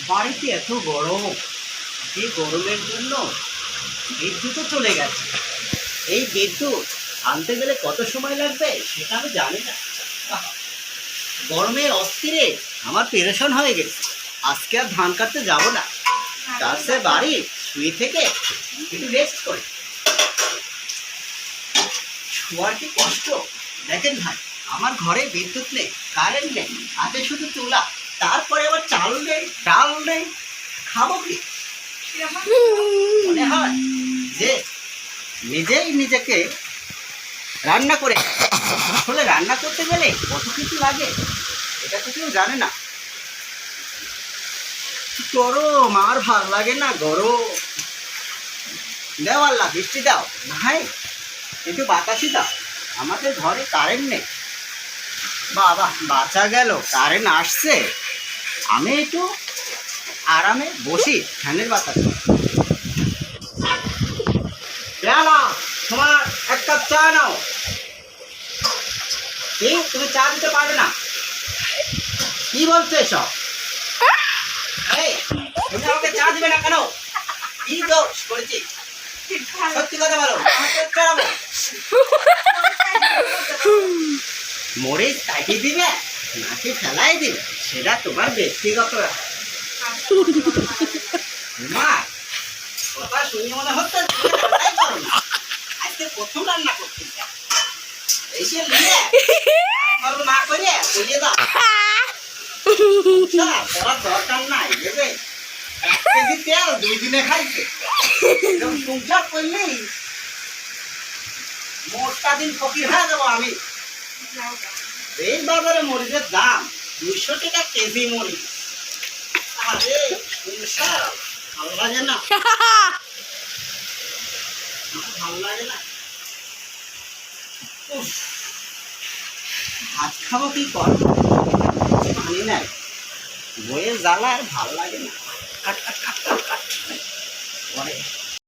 বাড়িতে এত গরম, এই গরমের জন্য বিদ্যুৎও চলে গেছে। এই বিদ্যুৎ আনতে গেলে কত সময় লাগবে সেটা আমি জানি না। গরমের অস্থিরে আমার পেরেশান হয়ে গেছে। আজকে আর ধান কাটতে যাব না, তার সে বাড়ি শুয়ে থেকে একটু রেস্ট করে শোয়ার কি কষ্ট। দেখেন ভাই, আমার ঘরে বিদ্যুৎ নেই, কারেন্ট নেই, হাতে শুধু চুলা, তারপরে আবার চাল নেই, ডাল নেই, খাবো কি? মনে হয় যে নিজেই নিজেকে রান্না করে, আসলে রান্না করতে গেলে কত কিছু লাগে এটা তো কেউ জানে না। গরম আর ভাল লাগে না, গরম। দেও আল্লাহ বৃষ্টি দাও, ভাই একটু বাতাসই দাও। আমাদের ঘরে কারেন্ট নেই। বাবা বাঁচা গেল, কারেন্ট আসছে, আমি একটু আরামে বসি ফ্যানের বাতাস। বেলা তোমার এক কাপ চা নাও। কি তুমি চা দিতে পারবে না? কি বলছো এসব? এই তুমি আমাকে চা দিবে না কেন? কি দোষ করেছি? সত্যি কথা বলো, আমাকে চড়াবো। মরিচ কাটিয়ে দিবে নাকি ফেলাই দিবে সেটা তোমার ব্যক্তিগত ব্যাপার। মা কথা শুনে মনে হচ্ছে আজকে প্রথম রান্না করতে এসে নিয়ে না করে বুঝিয়ে দাও। করার দরকার নাই, দেবে 1 কেজি তেল 2 দিনে খাইছে। এরকম সংসার করলেই মোটটা দিন ফকির হয়ে যাবো আমি। এই বাজারে মরিচের দাম 200 টাকা কেজি মরিচ। আরে সংসার ভালো লাগে না, ভালো লাগে না। ভাত খাবো কি করবো জানি না, বইয়ের জ্বালা আর ভালো লাগে না। কাট কাট কাট কাট কাট।